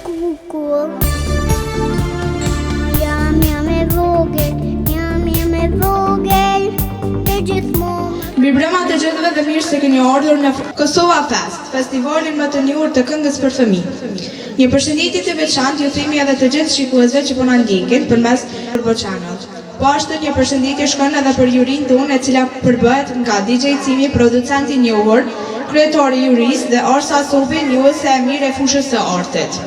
kukur. Jam e vogël, jam e vogël, e gjithmonë. Mbi brëma të gjithëve dhe mirë se keni ardhur në Kosova Fest, festivalin më të njohur të këngës për fëmijë. Një përshëndetje të veçantë ju themi edhe të gjithë shikuesve që po na ndjekin përmes Turbo Channel. Po ashtu një përshëndetje shkon edhe për jurinë tonë, e cila përbëhet nga DJ Cimi, producenti i njohur, kryetari i jurisë dhe Arsa Sobi, njohëse e mirë e fushës së artit.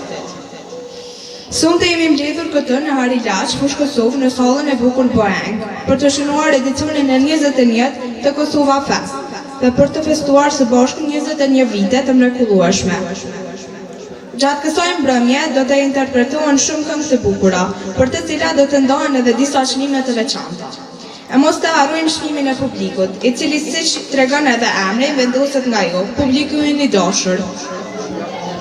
Sonte jemi mbledhur këtu në Harilaç, fushë Kosovë, në sallën e bukur Boeing, për të shënuar edicionin e 21 të Kosova Fest dhe për të festuar së bashku 21 vite të mrekullueshme. Gjatë kësaj mbrëmje do të interpretohen shumë këngë të bukura, për të cilat do të ndahen edhe disa çmime të veçanta. E mos të harrojnë çmimin e publikut, i cili siç tregon edhe emri vendoset nga ju, publiku i dashur.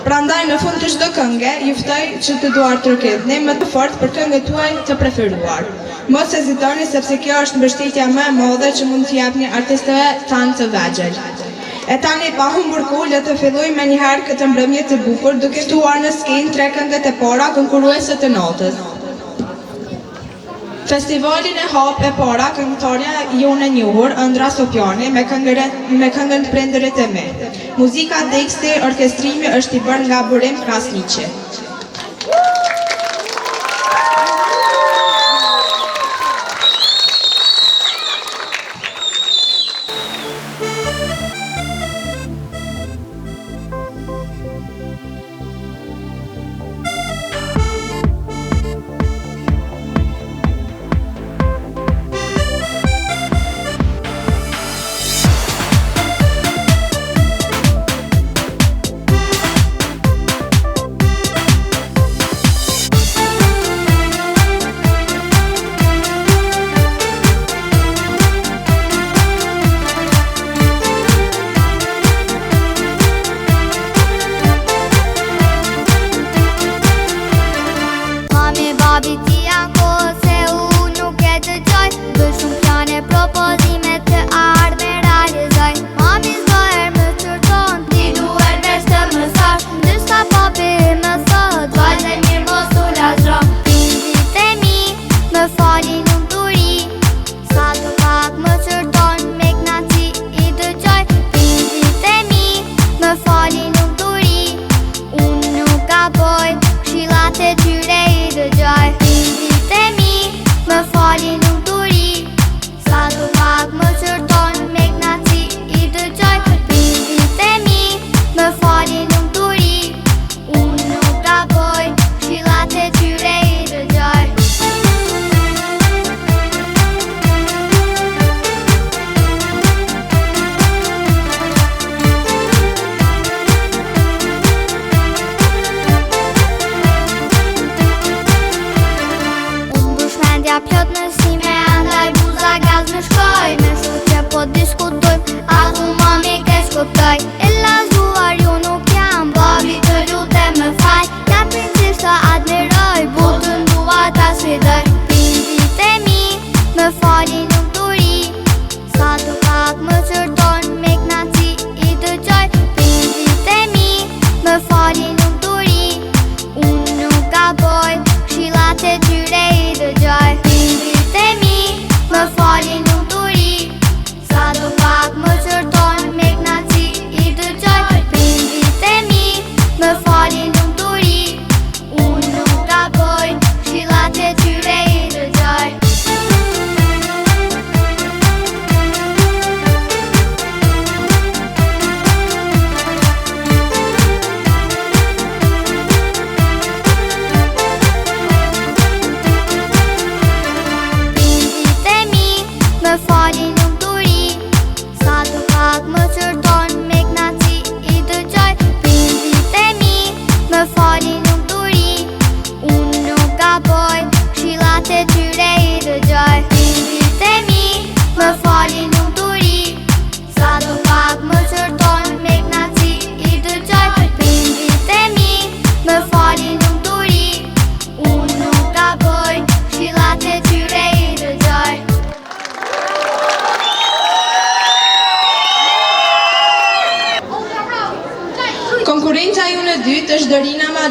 Prandaj në fund të çdo kënge, ju ftoj që të duartërkeni më të fortë për këngët tuaj të preferuar. Mos hezitoni sepse kjo është mbështetja më e madhe që mund t'i japni artistëve tanë të vegjël. E tani pa humbur kohë, le të fillojmë njëherë këtë mbrëmje të bukur duke ftuar në skenë 3 këngët e para konkurruese të natës. Festivalin e hap e para këngëtarja jonë e njohur, Ëndra Sopjani, me këngën Prindërit e mi. Muzika teksti, orkestrimi është i bërë nga Burim Krasniqi.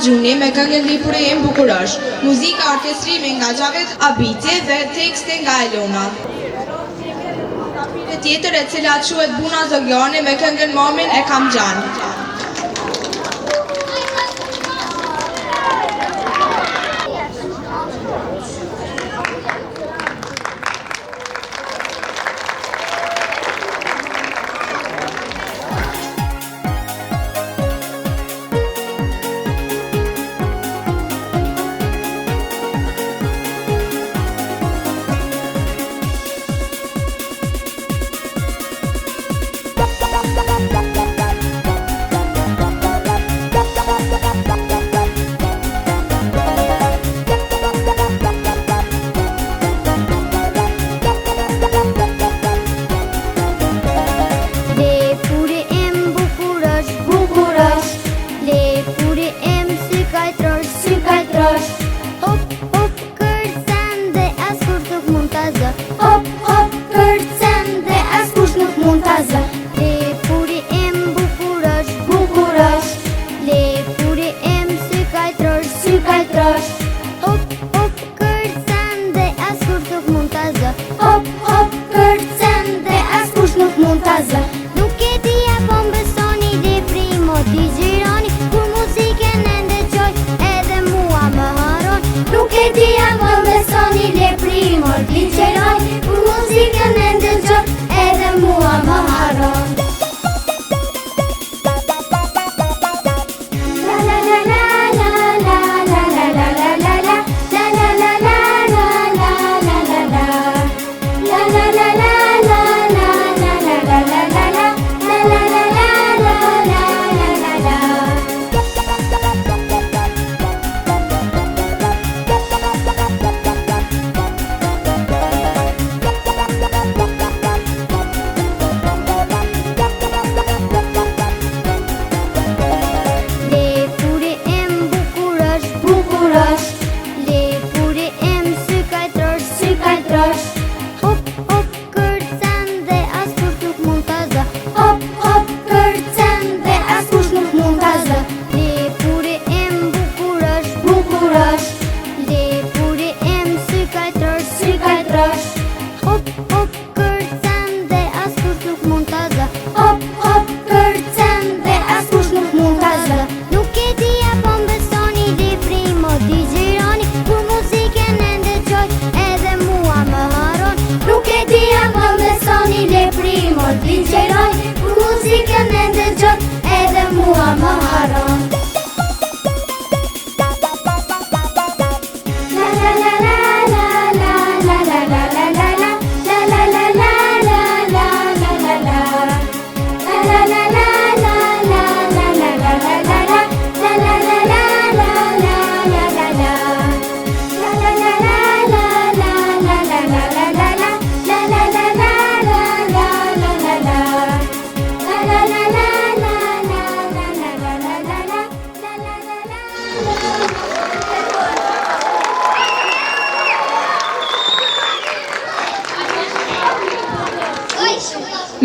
Gjuni me këngën Lipuri im bukur është. Muzika orkestrimi nga Xhavet Abiti dhe teksti nga Elona. Tjetër e cila quhet Buna Zogjani me këngën Momin e kam gjan.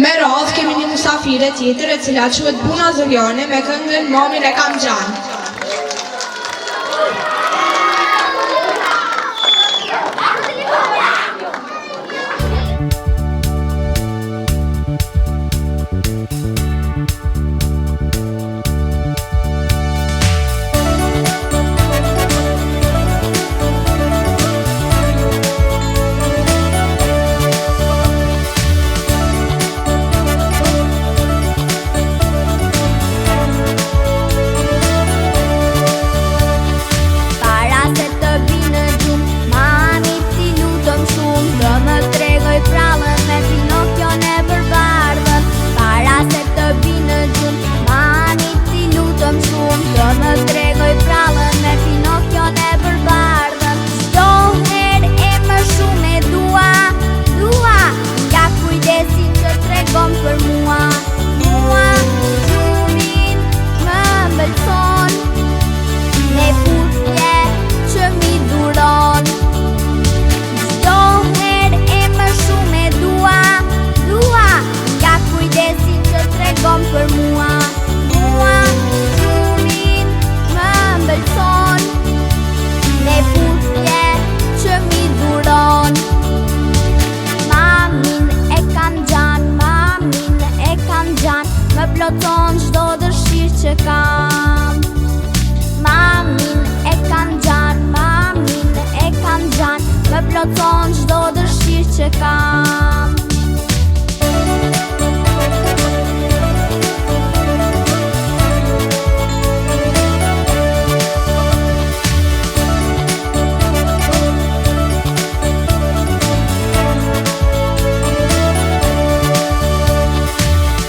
Me radhë kemi një musafire tjetër e cila quhet Buna Zogjani me këngën Momin e kam gjan. kam.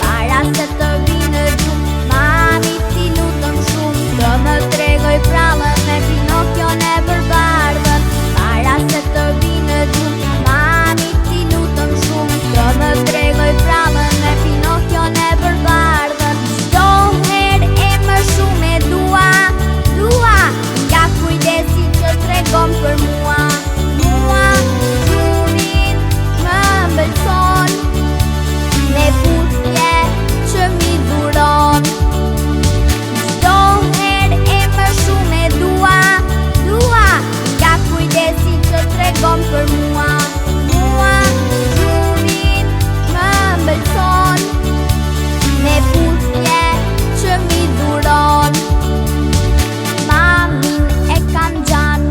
Para se të vinë gjumë, mami ti lutëm shumë, të më tregoj prallën me Pinokjon e përbardhën. Para se të vinë gjumë, mami ti lutëm shumë, të më tregoj prallën me Pinokjon e përbardhën. Çdo herë e më shumë e dua, nga kujdesi që tregon për mua. Mua, gjumin më mbëlson, me puthje që mi duron. Çdo herë e më shumë e dua, nga kujdesi që tregon për mua. Mua, gjumin më mbëlson, me puthje që mi duron. Mamin e kam gjan,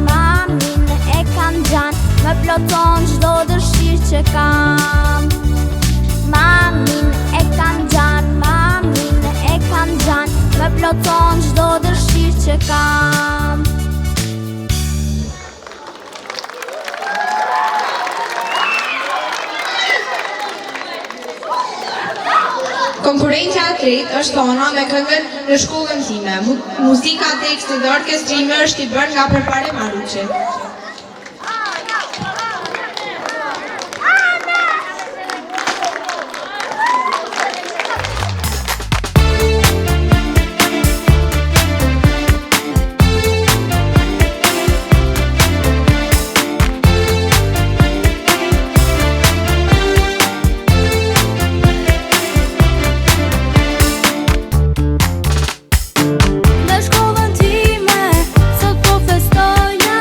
më ploton çdo dëshirë që kam. Mamin e kam gjan, më ploton çdo dëshirë që kam. Konkurrencia e tretë është tona me këngën Në shkollën time. Muzika, teksti dhe orkestrimi është i bërë nga Prepare Maruçi. Në shkollën time, sot po festoja,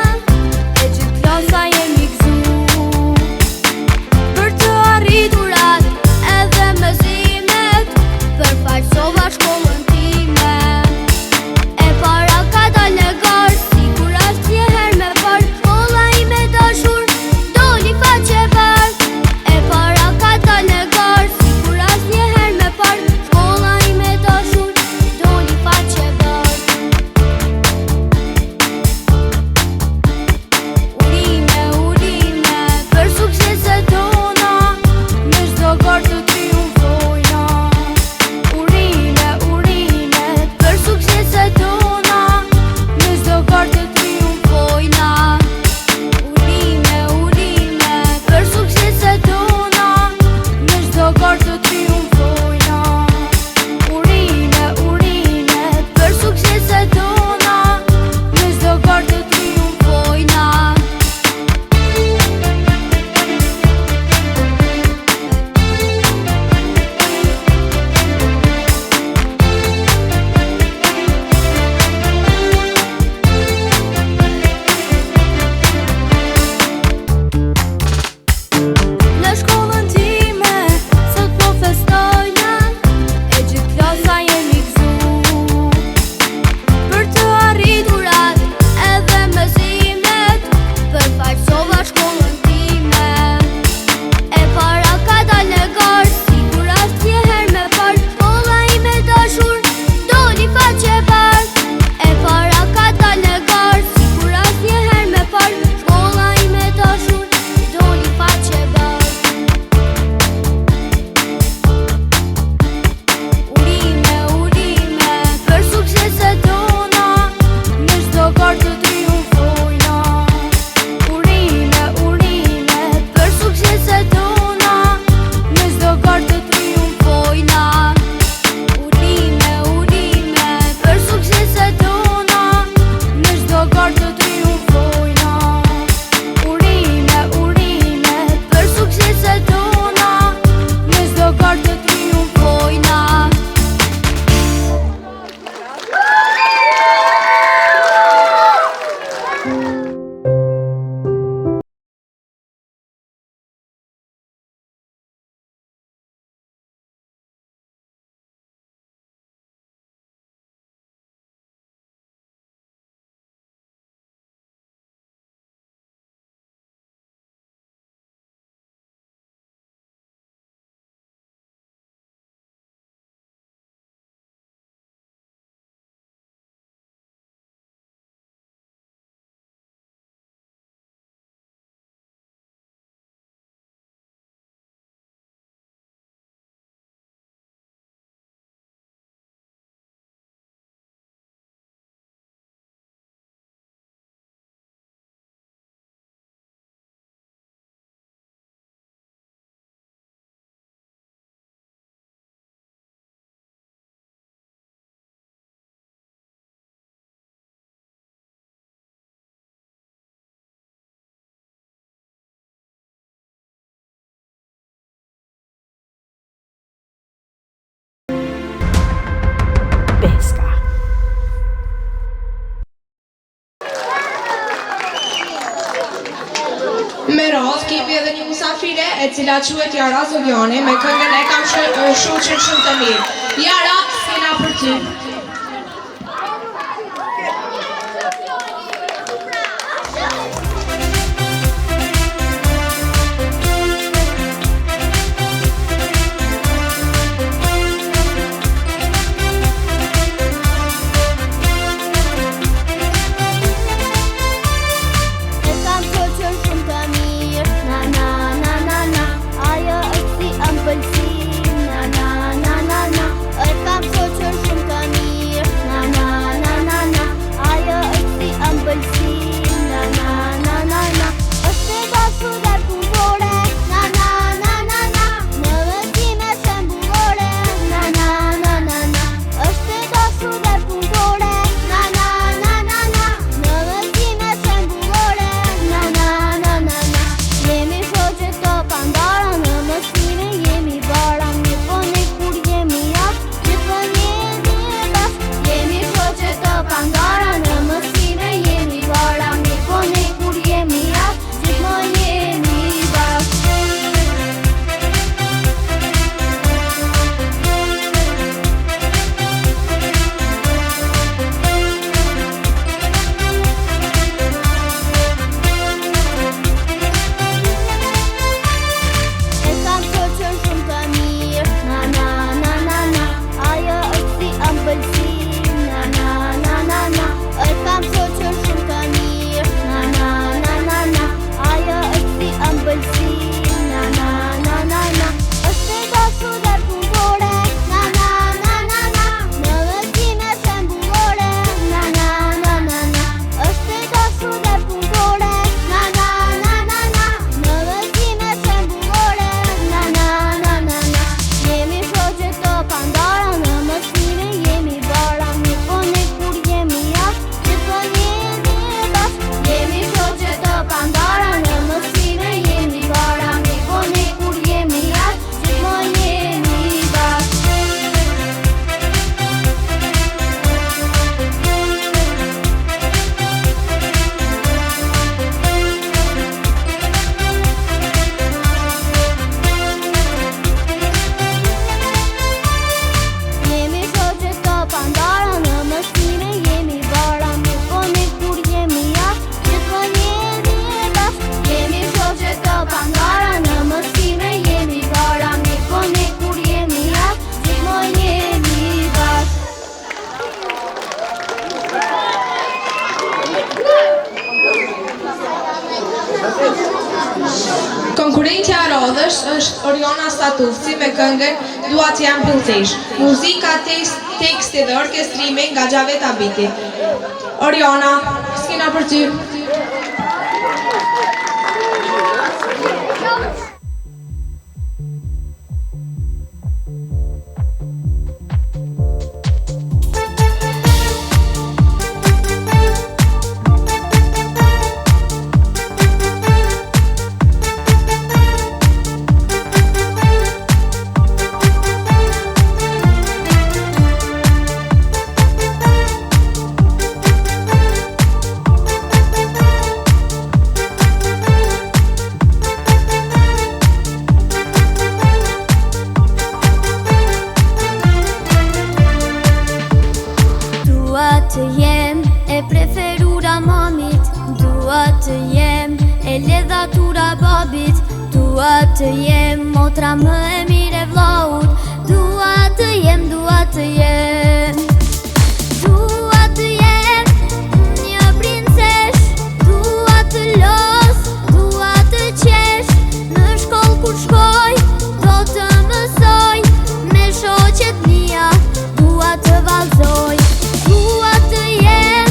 kemi edhe një musafire e cila quhet Jara Zogjani me këngën E kam shoqën shumë të mirë. Jara, skena për ty. Konkurrentja e radhës është Oriana Statufci me këngën Dua të jam pëlqesh. Muzika, teksti dhe orkestrimi nga Xhavet Abiti. Oriana, skena për ty. Të jem e preferura mamit, dua të jem e ledhatura babit, dua të jem motra më e mire vllaut, dua të jem, dua të jem. Dua të jem një princesh, dua të los, dua të qesh, në shkollë kur shkoj, do të mësoj, me shoqet mia, dua të vallëzoj. Dua të jem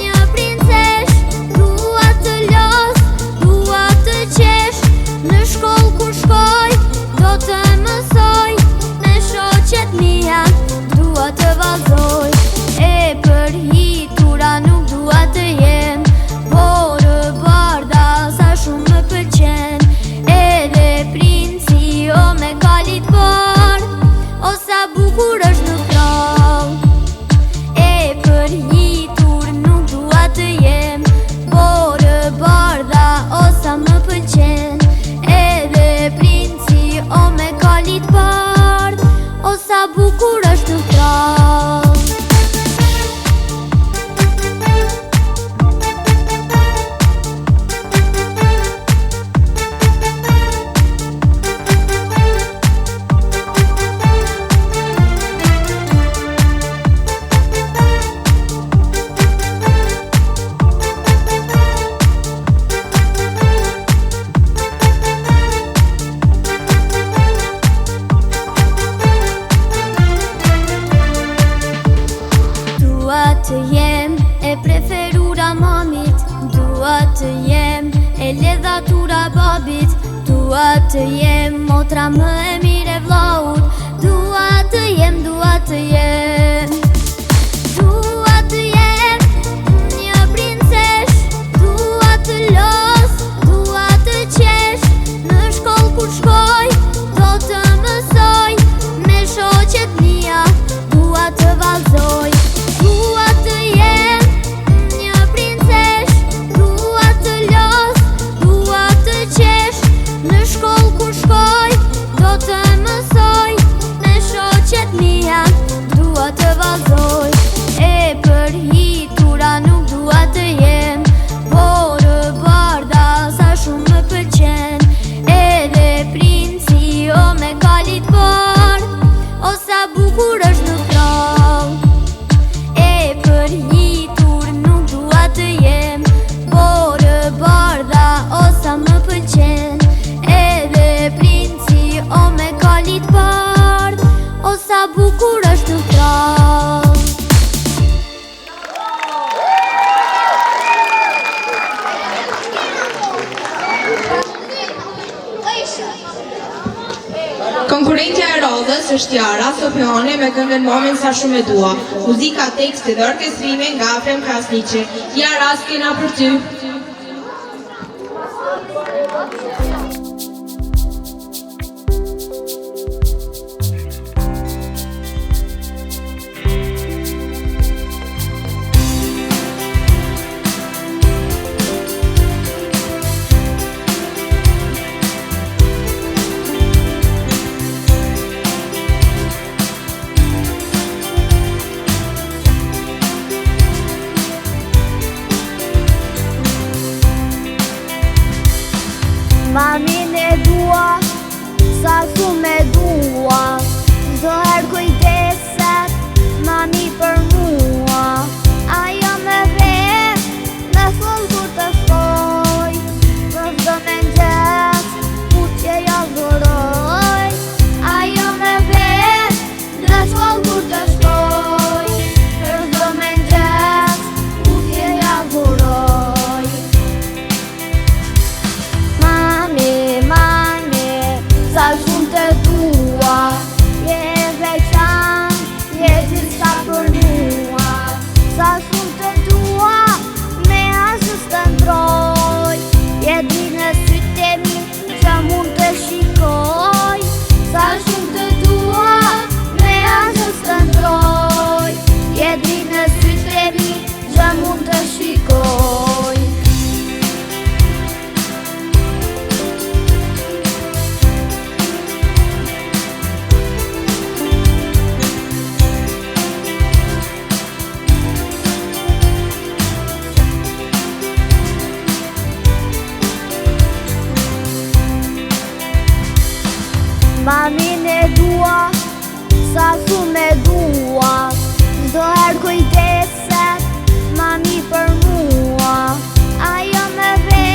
një princesh, dua të los, dua të qesh, në shkollë kur shkoj, do të mësoj, me shoqet mia, dua dua të jem e ledhatura babit, dua të jem motra më e mire vllaut, dua të jem, dua të jem. Dua të jem një princesh, dua të los, dua të qesh, në shkollë kur shkoj, do të mësoj, me shoqet mia, dua të vallëzoj. Dua të jem një princesh, dua të los, dua të qesh, në shkollë kur shkoj, do të mësoj, me shoqet mia, dua të vallëzoj. E përhitura nuk dua të jem, por e bardha sa shumë më pëlqen, edhe princi o me kalit bardh, o sa bukur është në krah. E përhitur nuk dua të jem, por e bardha o sa më pëlqen, edhe princi o me kalit bardh, o sa bukur është në krah. Konkurrentja e radhës është Jara Sopiani me këngën Momin sa shumë e dua. Muzika, teksti dhe orkestrimi nga Afrem Krasniqi. Jara, s'kena për ty. Mamin e dua, sa shumë e dua, çdo herë kujdeset mami për mua. Ajo më ve në fund kur të shkoj, për çdo mëngjes kutje ja dhuroj. Ajo më ve në shkollë kur të shkoj, për çdo mëngjes kutje ja dhuroj. Sa shumë të dua, je veçan, je gjithçka për mua. Sa shumë të dua, me asgjë të ndroj, je dritë në sytë e mi, që mund të shikoj. Sa shumë të dua, me asgjë të ndroj, je dritë në sytë e mi, që mund të shikoj. Mamin e dua, sa shumë e dua, çdo herë kujdeset mami për mua. Ajo më ve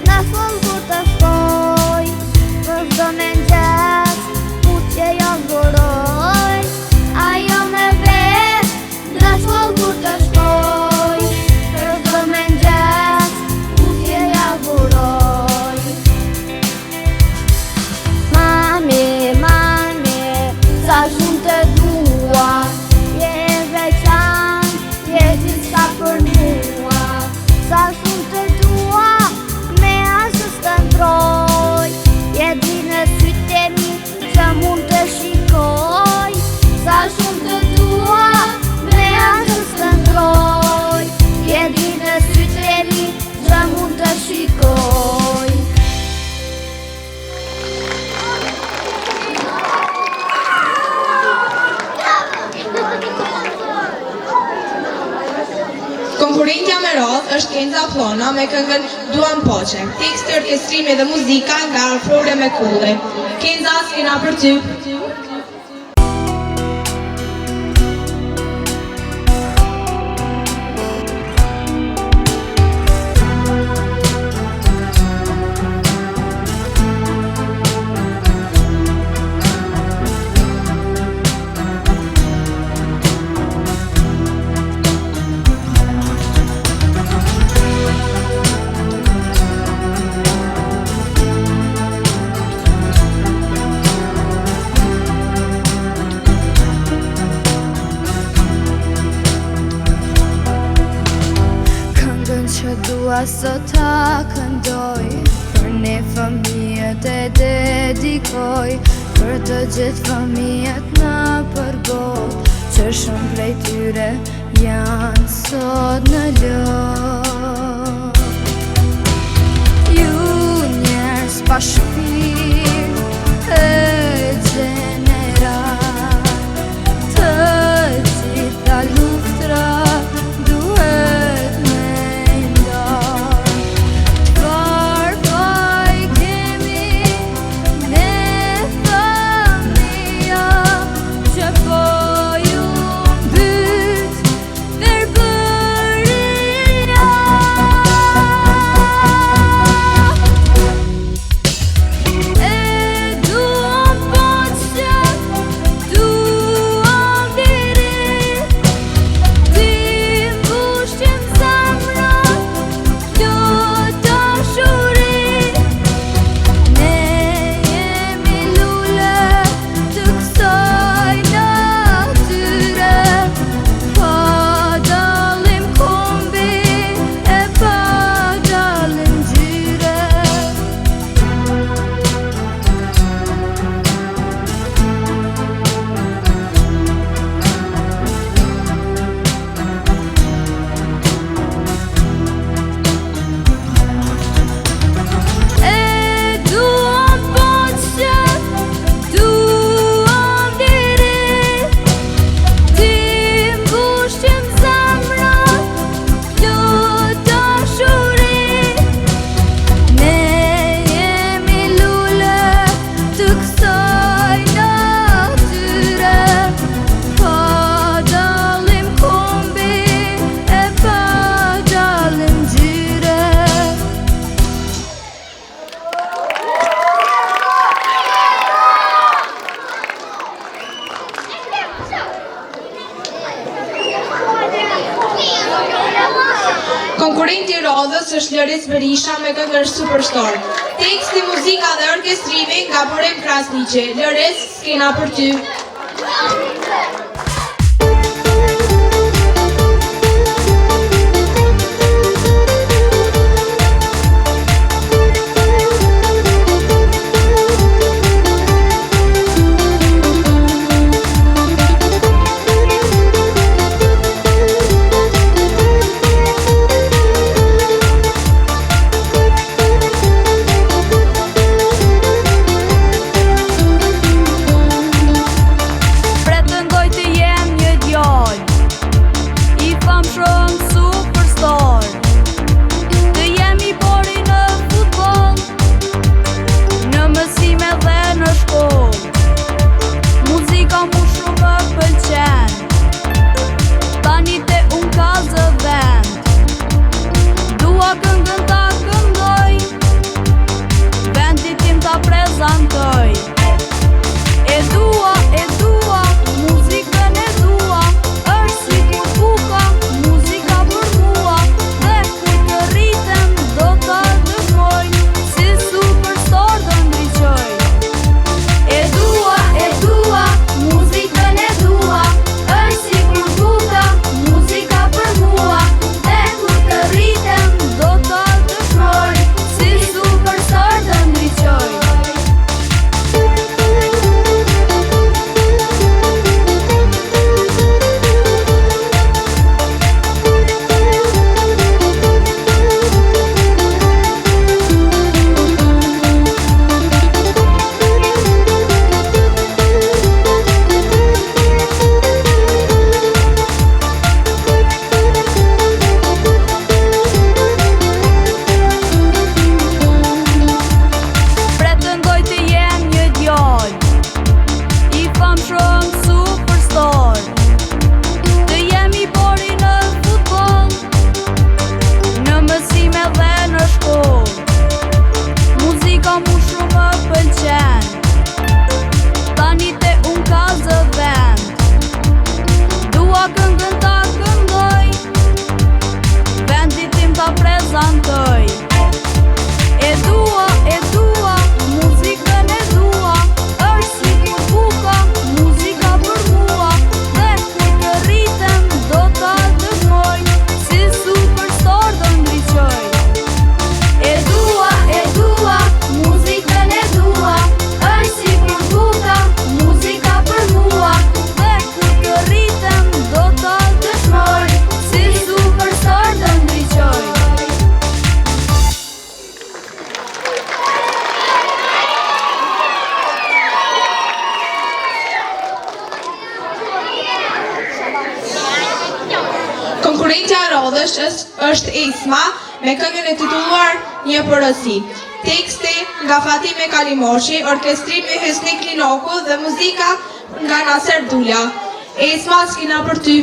në fund kur të shkoj, për çdo mëngjes kutje ja dhuroj. Ajo më ve në shkollë kur të shkoj, për çdo mëngjes kutje ja dhuroj. Sa shumë të dua, je veçan, je gjithçka për mua. Sa shumë të dua, me asgjë të ndroj, je dritë në sytë e mi, që mund të shikoj. Sa shumë të dua, me asgjë të ndroj, je dritë në sytë e mi, që mund të shikoj. Konkurrentja me radhë është Kenza Plona me këngën Duam Poqe. Teksti, orkestrimi dhe muzika nga Flore Mekulli. Kenza, s'kena për ty. që dua sot ta këndoj, për ne fëmijët e dedikoj, për të gjithë fëmijët në përgot, që shumë prej tyre janë sot në lot. Ju njerëz pa shpirt e gjenerat, të gjitha luftrat duhet me ndar. Çfarë faj kemi ne fëmija, që po ju mbyt verbëria. E duam poqë, duam dirit, ti mbushim zemrat, plot dashurit. Ne jemi lule të kësaj natyre, pa dallim kombi e pa dallim gjyre. E duam poqë, duam dirit, ti mbushim zemrat, plot dashurit. Ne jemi lule të kësaj natyre, pa dallim kombi e pa dallim gjyre. Konkurrenti i radhës është Loris Berisha me këngën Superstar. Teksti, muzika dhe orkestrimi nga Burim Krasniqi. Loris, skena për ty. Pretendoj të jem një djalë i famshëm superstar, të jem i bori në futboll, në mësime dhe në shkollë. Muzika mu shumë më pëlqen, tani te unë ka zë vend. Dua këngën ta këndoj, vendit tim ta prezantoj. E dua, muzikën e dua, është si kur buka, muzika për mua, dhe kur të rritem do ta dëshmoj, si superstar do ndriqoj. E dua, muzikën e dua, është si kur buka, muzika për mua, dhe kur të rritem do ta dëshmoj, si superstar do ndriqoj. Pretendoj të jem një djalë i famshëm superstar, të jem i bori në futboll, në mësime dhe në shkollë. Muzika mu shumë më pëlqen, tani te unë ka zë vend. Dua këngën ta këndoj, vendit tim ta prezantoj. E dua, muzikën e dua, është si kur buka, muzika për mua, dhe kur të rritem do ta dëshmoj, si superstar do ndriqoj. është Esma me këngën e titulluar Një porosi. Teksti nga Fatime Kalimoshi, orkestrimi Hysni Klinoku dhe muzika nga Naser Dulja. Esma, s'kina për ty.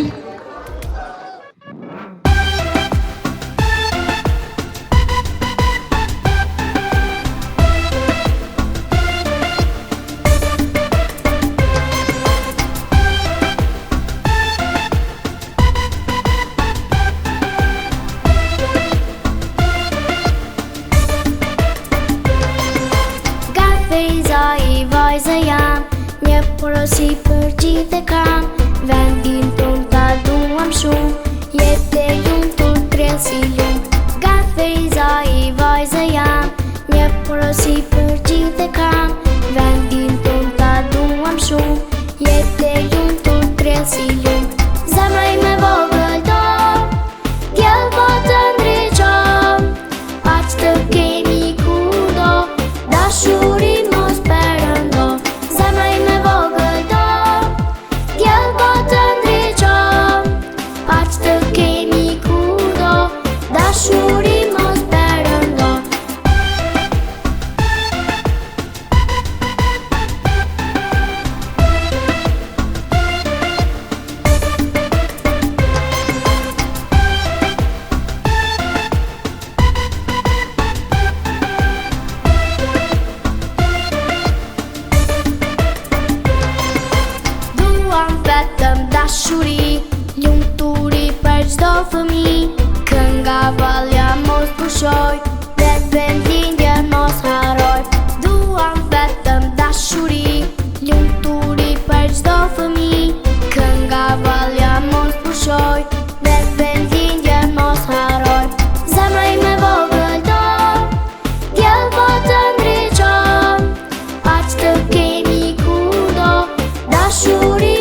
Fejza i vajzë jam, një porosi për gjithë e kam. Vendin ton ta duam shumë, jetë e lumë të trellë si lumë. Nga fejza i vajzë jam, një porosi për gjithë e kam. Vendin ton ta duam shumë, jetë e lumë të trellë si lumë. Zemra ime vogël do, djellë po të ndriqom, aq të kemi kudo, dashuri dashuri, lumturi për çdo fëmi. Kënga vallja mos pushoj, dhe vendindjen mos haroj. Duam vetëm dashuri, lumturi për çdo fëmi. Kënga vallja mos pushoj, dhe vendindjen mos haroj. Zemra ime vogël do, djellë po të ndriqom, aq të kemi kudo, dashuri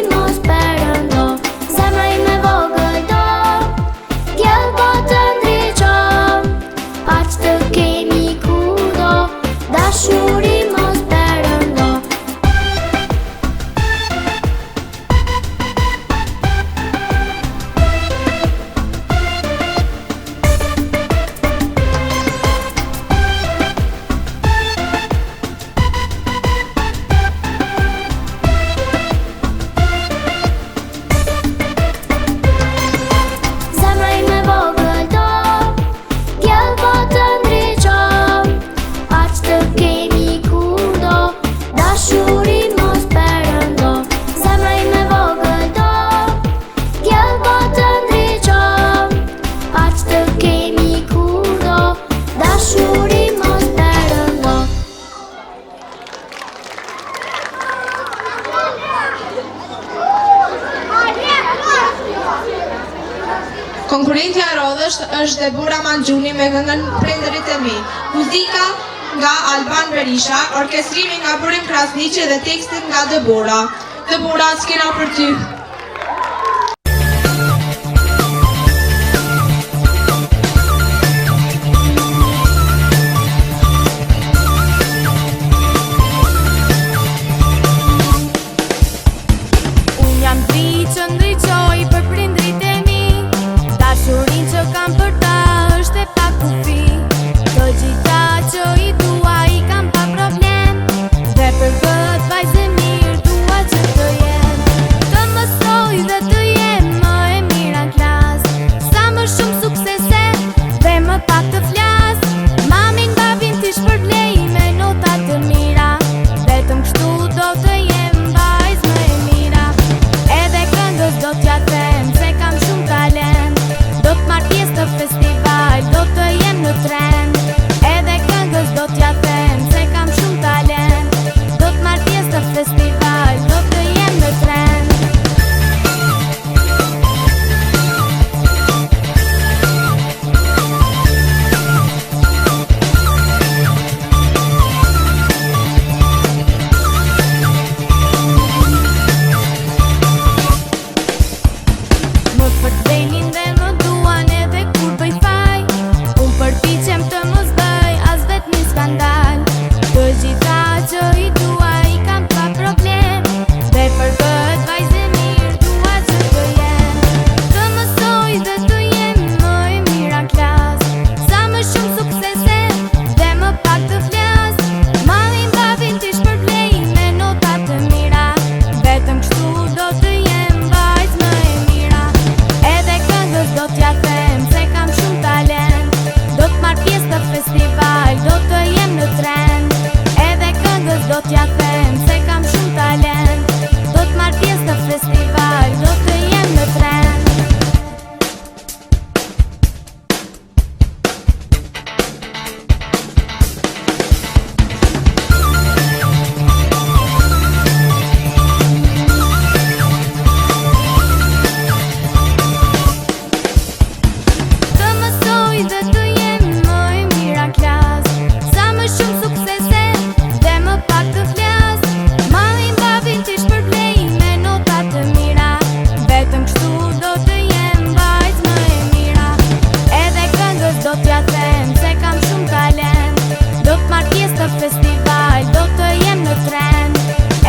Konkurrentja e radhës është Debora Manxhuni me këngën Prindërit e mi. Muzika nga Alban Berisha, orkestrimi nga Burim Krasniqi dhe tekstin nga Debora. Debora, s'kena për ty. Unë jam tri që ndriqoj për prindrit e mi. Dashurin që kam për ta është e pa kufi. Të gjitha që i dua i kam pa problem, dhe për këtë vajzë mirë dua që të jem. Të mësoj dhe të jem më e mira në klas, sa më shumë suksese dhe më pak të flas. Mamin, babin t'i shpërblej me nota të mira, vetëm kështu do të jem vajzë më e mira. Edhe këngës do t'ja them se kam shumë talent, do t'marr pjesë në festival, do të jem në trend. Edhe këngës do t'ja them se kam shumë talent, do t'marr pjesë në festival, do të jem në trend. Më përdelin dhe më duan edhe kur bëj faj. Unë përpiqem se kam shumë talent. Do t'marr pjesë të festival, do të jem në trend.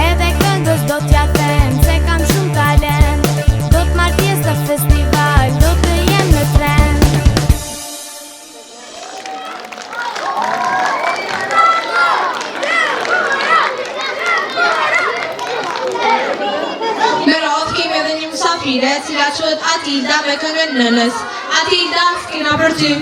Edhe këngës do t'ja them se kam shumë talent. Do t'marr pjesë të festival, do të jem në trend. Me radhë kemi edhe një musafire, cila quhet Atilda me këngën Nënës. Atilda, s'kena për ty.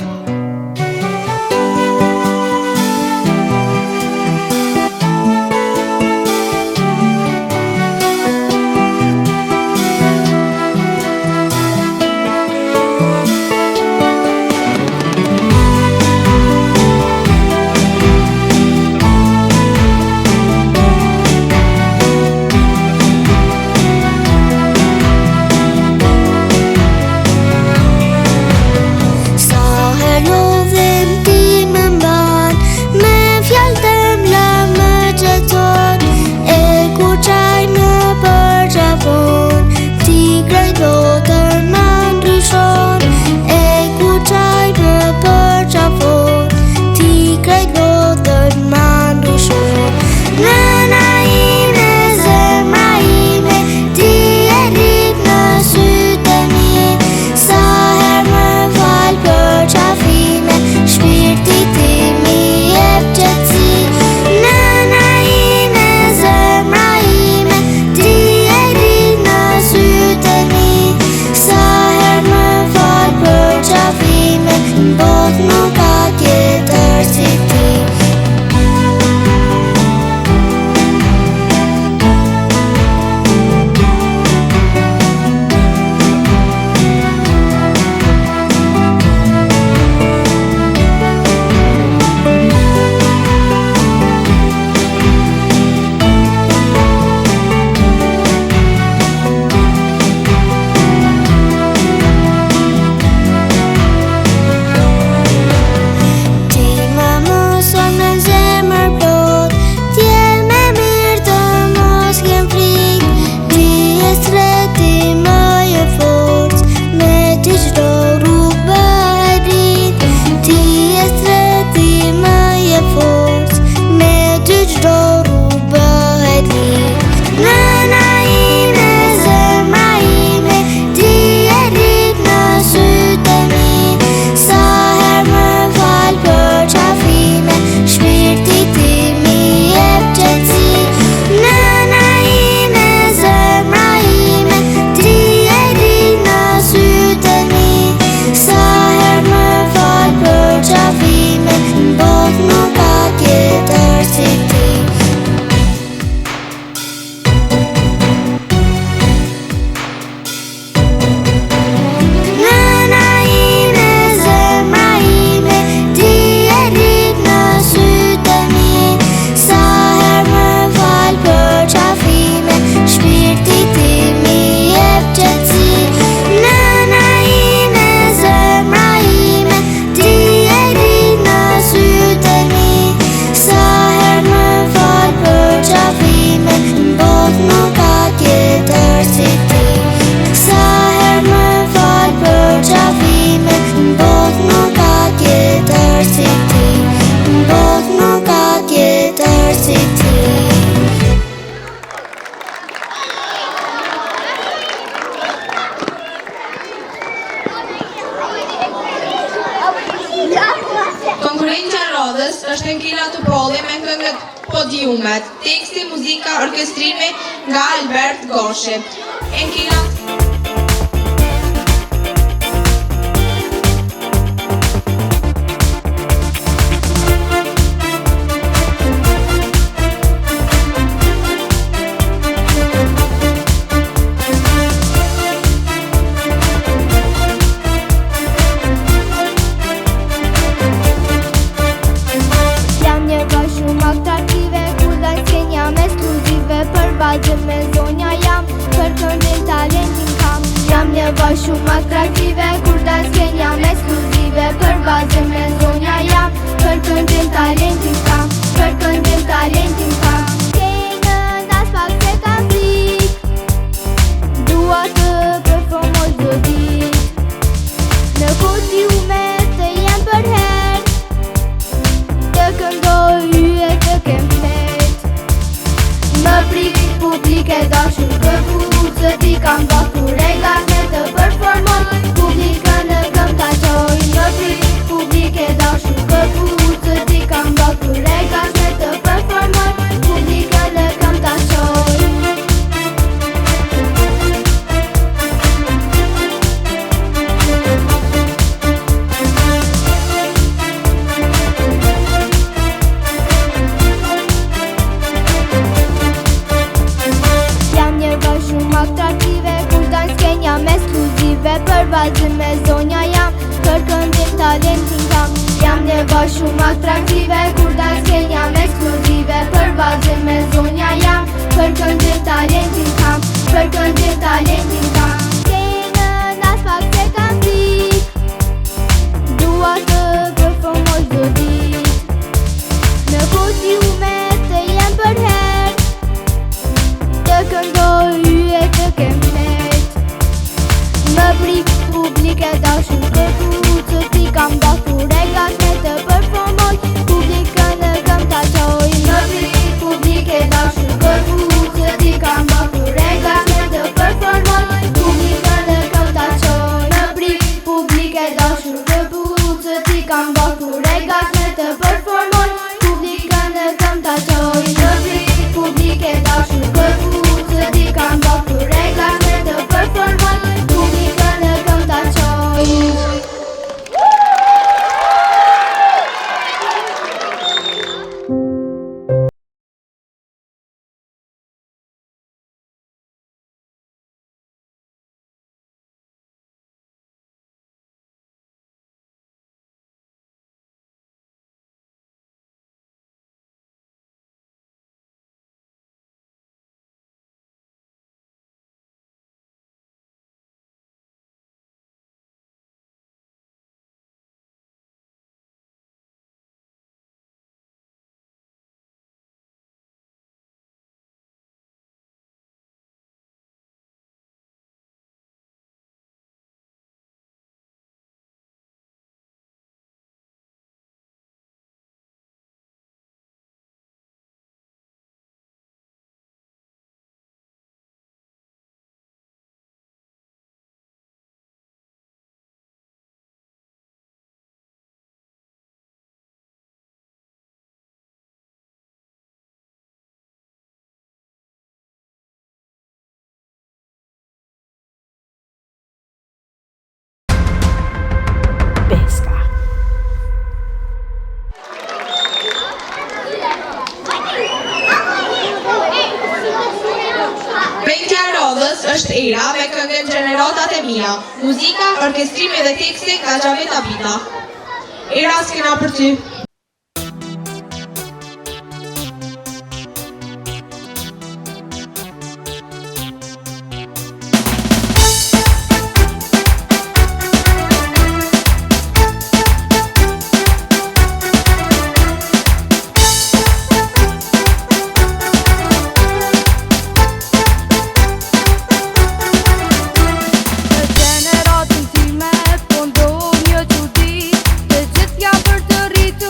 Konkurrentja e radhës është Enkila Topolli me këngët Podiumet. Teksti, muzika, orkestrimi nga Albert Goshi. Enkila me zonja jam, për këndin talentin kam. Jam një vosh shumë atraktive, kur dal s'ken jam ekskluzive. Për bazën me zonja jam, për këndin talentin kam. Për këndin talentin kam. Kejnë nas pak se kam frik, dua të performoj çdo ditë. Në podiume të jem për her, është shumë atraktive, kur dal sken jam ekskluzive. Për vallëzim me zonja jam, për këndim talentin kam, për këndim talentin kam. Skenën as pak se kam vit, dua të performoj çdo ditë. Në kostiume të jem për herë, të këndoj yje të kem flet. Më prik publike dashur këpucët i kam dashur e gatme të performoj, publikën në këm ta qoj. Më prik publike dashur këpucët i kam dashur e gatme të performoj, publikën në këm ta qoj. Më prik publike dashur këpucët i kam dashur e gatme të performoj, publikën në këm ta qoj. Më prik publike dashur këpucët i kam dashur e gatme të performoj, publikën në këm ta qoj. Brengtja e Rodhës është Era me këngën Gjeneratat e mia. Muzika, orkestrimi dhe teksti ka Xhavet Abita. Era, s'kena për ty. Të gjithja për të rritur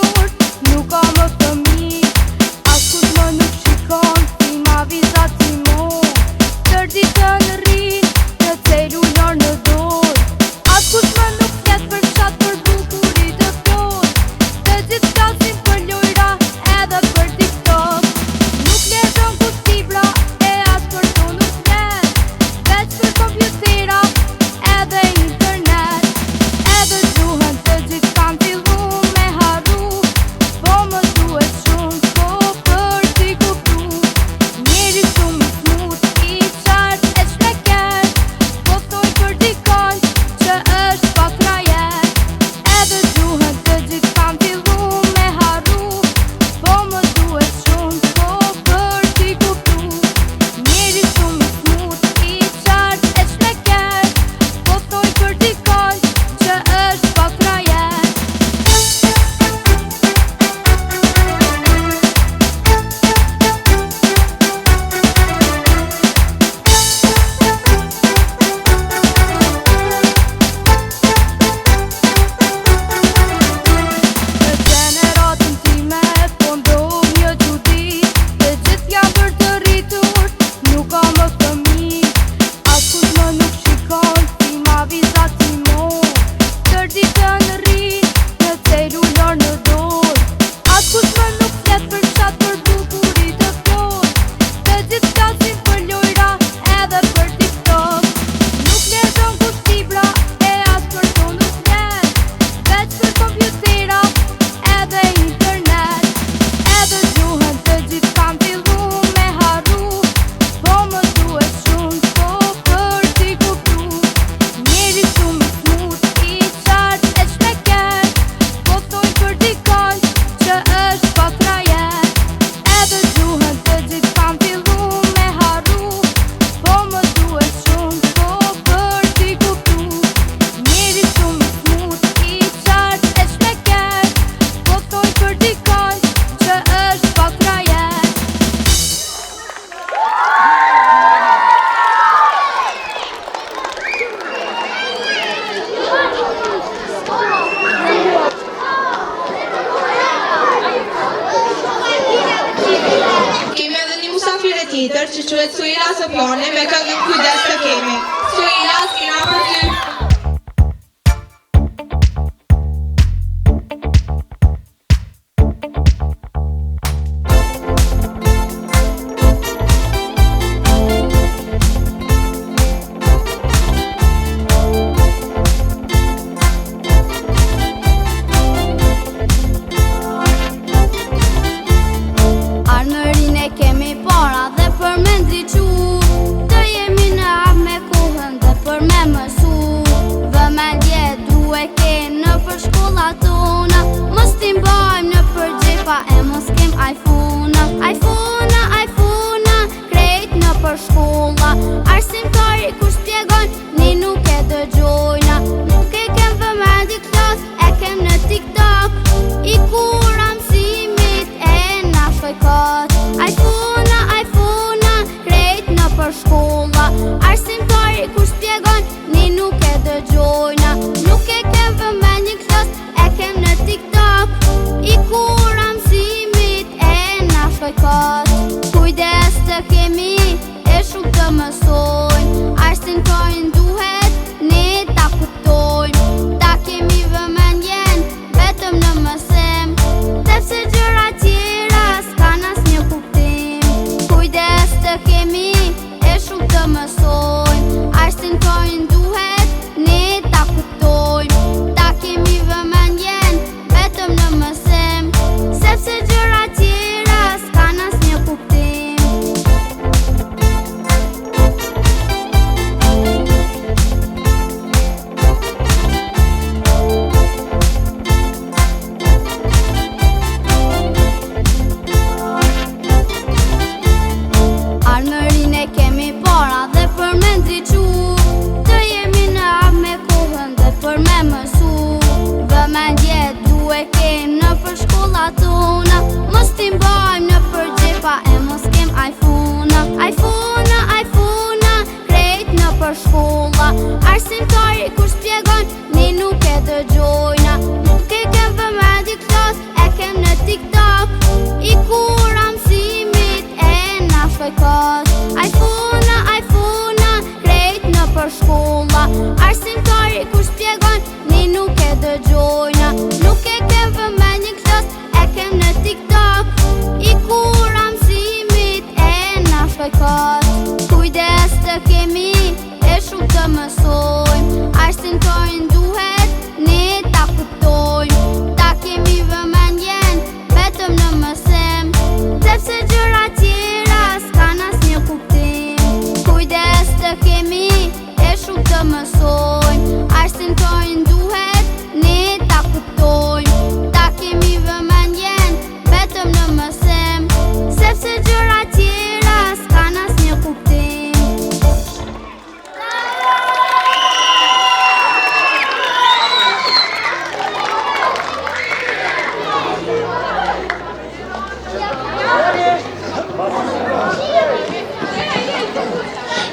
tjetër që quhet Suila Sopjoni me këngën Kujdes të kemi. Suila, s'kena për ty.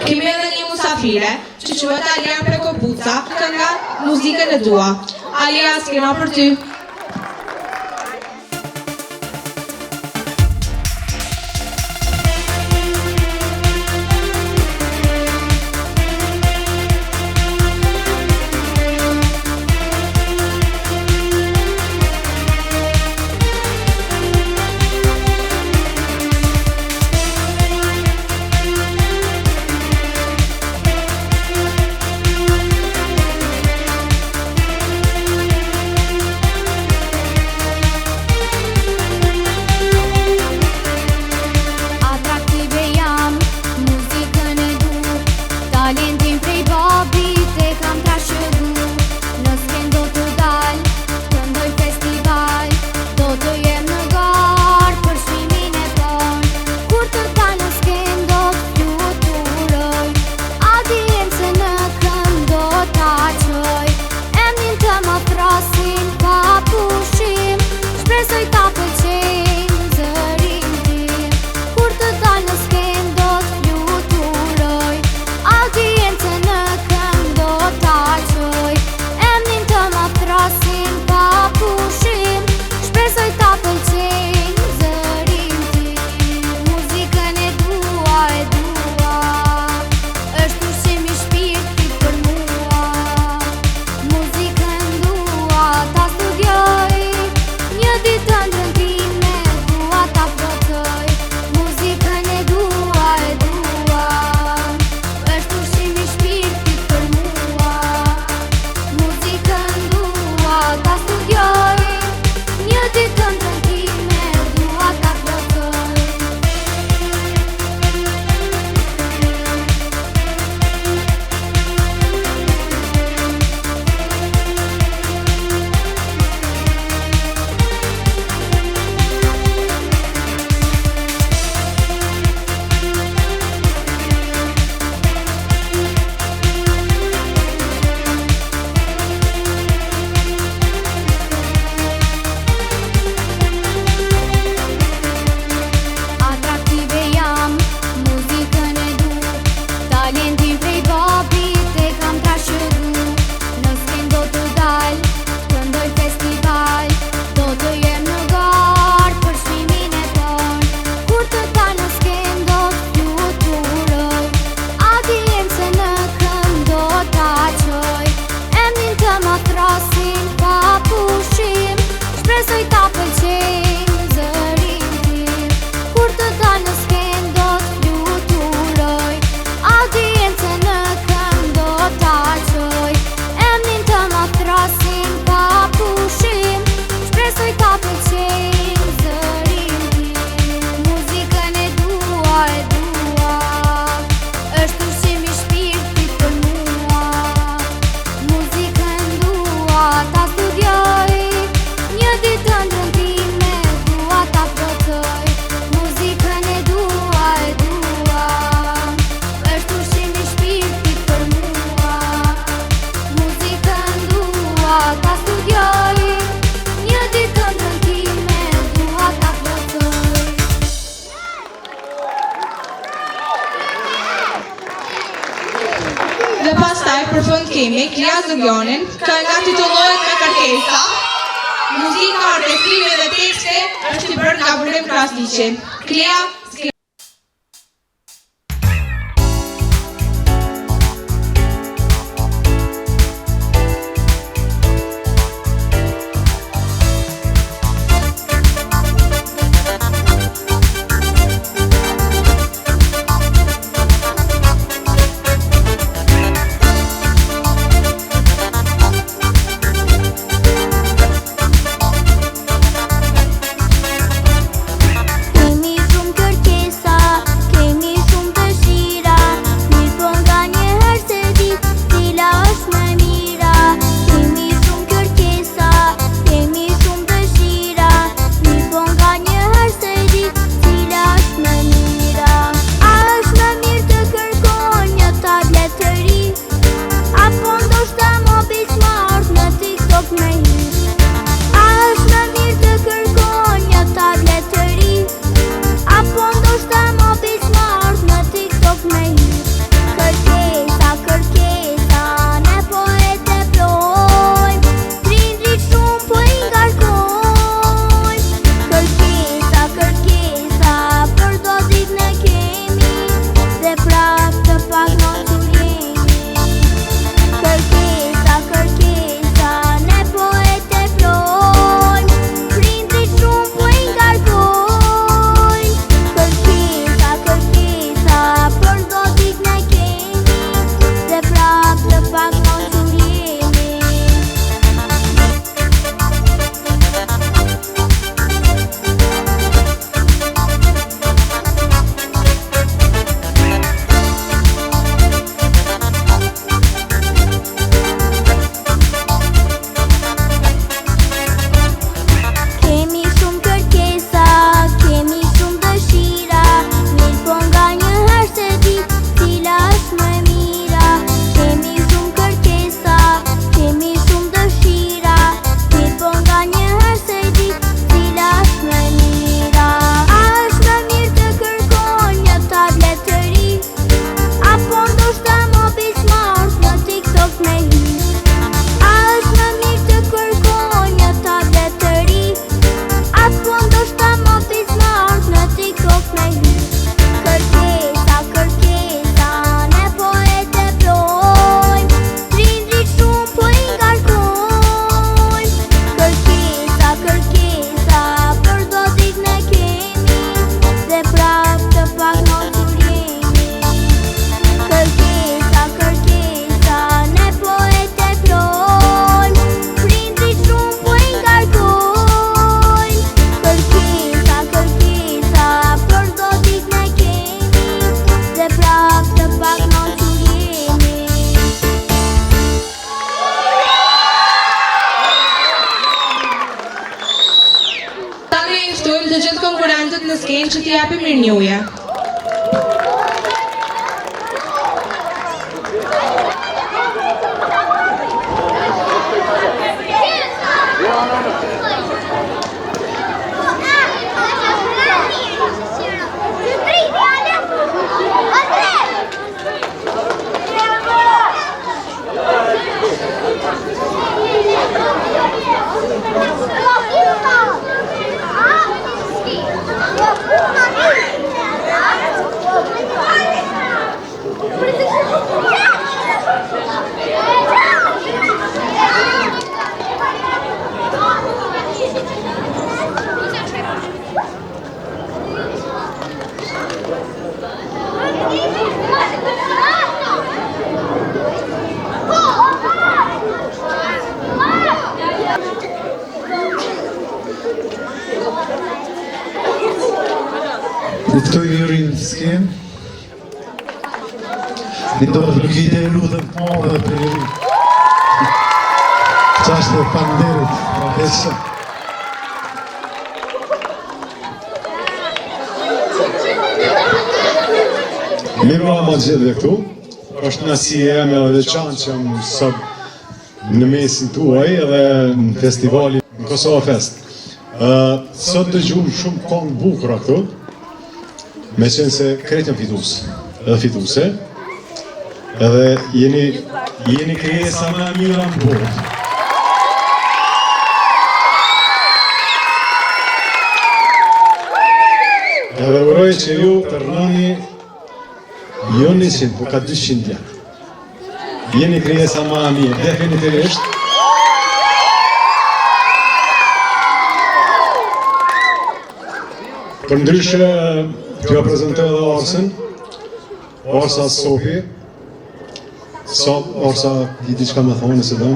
Kemi edhe një musafire që quhet Alia Prekopuca, kënga Muzikën e dua. Alia, s'kena për ty. jemi, Klia Zogjonin, kënga titullohet me kërkesa. Muzika, orkestrimi dhe tekste është i bërë nga Burim Krasniqi. Klia të gjithë konkurrentët në skenë që t'i japim mirënjohje. Në të këtoj njëri në skenë, në do të rëgjite e ludhe të madhe dhe për njëri. Qashtë dhe panderit, përvesë. Mirë ma gjithë dhe këtu, është nësi e me dhe qanë që jam sot në mesin tuaj edhe në festivali në Kosova Fest. Sot të gjumë shumë këngë bukra këtu, me qenë se kretë jam fitus edhe fituse, edhe jeni Jeni krijesa më e mira në botë. Edhe uroj që ju të rënoni jo 100, po ka 200 janë. Jeni krijesa më e mirë, definitivisht. Për ndryshe, t'ju prezentoj edhe Orsen, Orsa Sofi. Orsa, i diçka me thonë nëse do?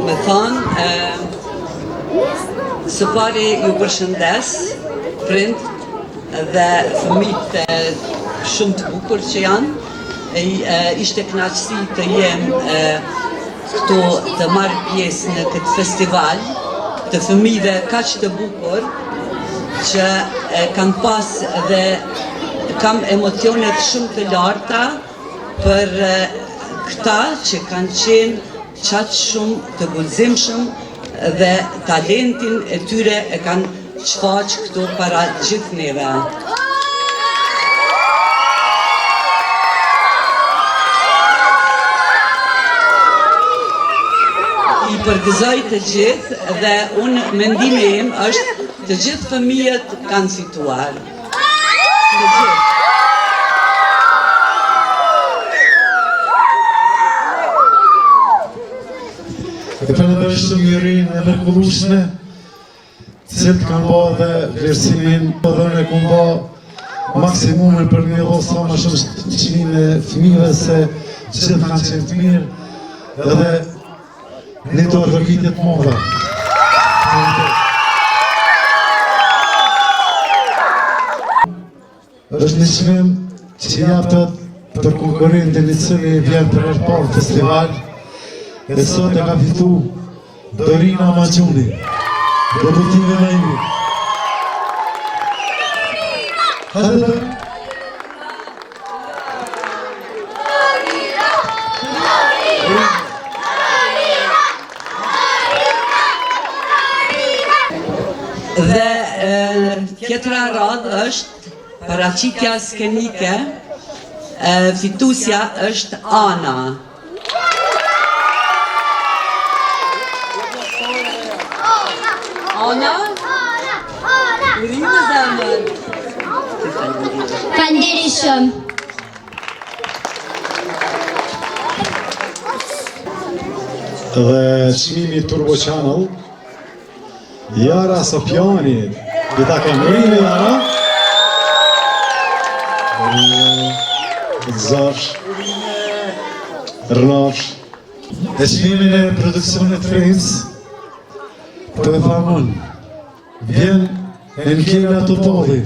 Me thonë, së pari ju përshëndes, prind dhe fëmijët shumë të bukur që janë. Ishte kënaqësi të jem këtu të marrë pjesë në këtë festival të fëmijëve kaq të bukur që kam pas dhe kam emocionet shumë të larta për këta që kanë qenë qatë shumë të guximshëm dhe talentin e tyre e kanë shfaq këtu para gjithë neve. I përgëzoj të gjithë dhe unë mendimi im është të gjithë fëmijët kanë fituar. Të gjithë. E përndoj shumë njërin e mërkullushme, cilë kanë bo dhe vlerësimin, dhe në kanë bo maksimumin për një dho sa ma shumë qinin e fëmijëve se gjithë kanë qenë të mirë dhe një të rëvitit modha. është një çmim që japët për konkurrentin i cili vjen për herë parë festival e sot e ka fitu Dorina Maxhuni, debutive në imi. Hajde Dorina! Dhe tjetra radhë është paraqitja skenike, fitusja është Ana. Ana? Urinë zemër. Faleminderit shumë. Dhe çmimi Turbo Channel, Jara Sopjani, i ta kemë rinë Jara. Zash, Rnash. E çmimin e produksionit Friends, për e thamon, vjen e në kjera të poli.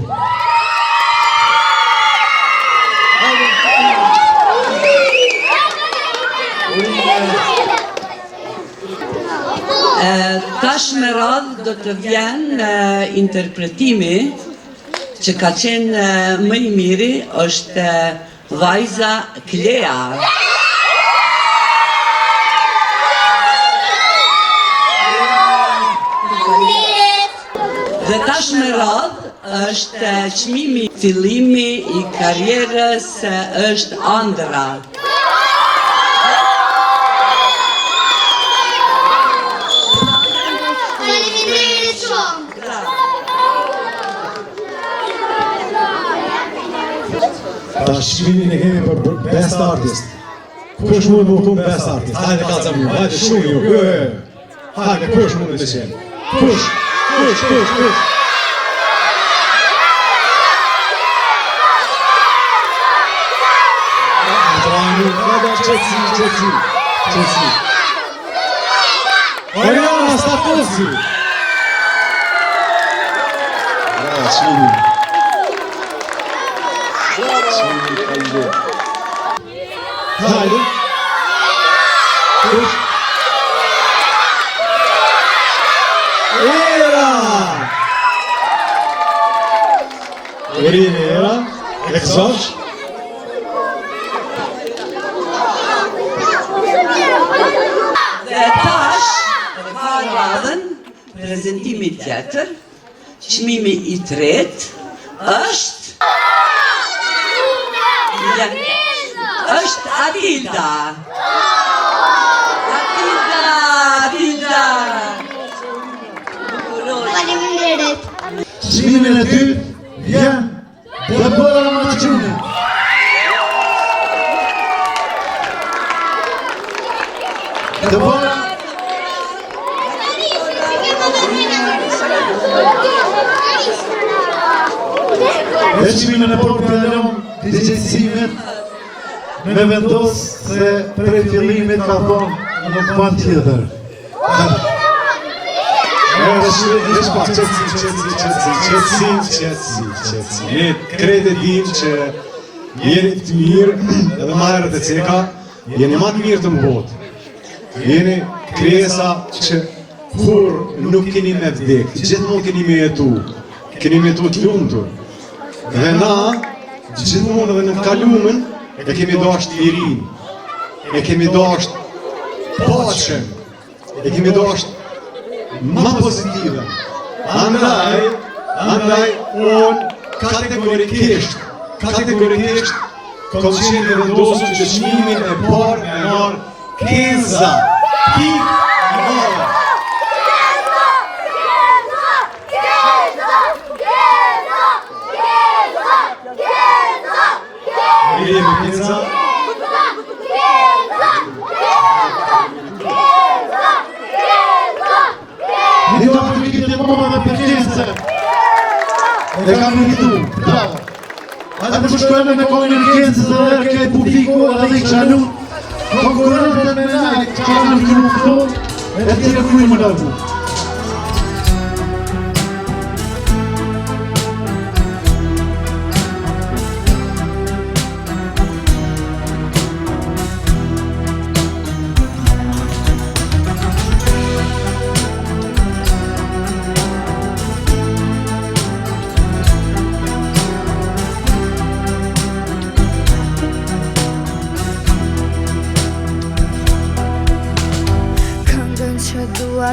Tash me radhë do të vjen interpretimi që ka qenë më i miri është vajza Klea. Dhe tash me radhë është çmimi fillimi i karrierës është Andra. Faleminderit shumë. Ta çmimin e kemi për Best Artist. Kush mund më këtu Best Artist? Hajde kalca mu, hajde shumë ju. Hajde, kush mund të qenë? Kush? Qëtësi. Oriana Stafosi. Çmimi. Hajde. Kush? Era! Urinë Era, Eksosh. Dhe tash, ka radhën, prezentimi tjetër, çmimi i tretë është është Atilda. Atilda. Faleminderit. Çmimin e dytë vjen Debora Maquni. Debora e çmimin e portë kalon digjësimet me vendos se prej fillimit ka thonë nuk pan tjetër. Ne krejt e dim që jeni të mirë edhe ma herët e ceka, jeni ma të mirë të mbot. Jeni kresa që kur nuk keni me vdek, gjithmonë keni me jetu, keni me jetu të lumtur. Dhe na, gjithmonë edhe në kalumen, e kemi dasht lirin, e kemi dasht paqen, e kemi dasht ma pozitive. Andaj, unë kategorikisht, kom qenë dhe vendosur që çmimin e parë me marë Kenza, pik e marë. Mirë jemi Kenza. Një të përmikit e mama dhe përkjese. E kam nëkitu, bravo. Ate përshkojme me kojnë në kjensës dhe dhe kej publiku edhe i qalu. Konkurrente me lajt që kanë në mikrofon e tjere kujnë më largu.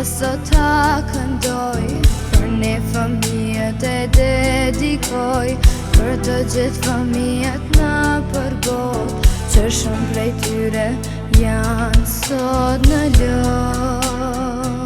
Sot ta këndoj, për ne fëmijët e dedikoj, për të gjithë fëmijët në përbot, që shumë prej tyre janë sot në lot.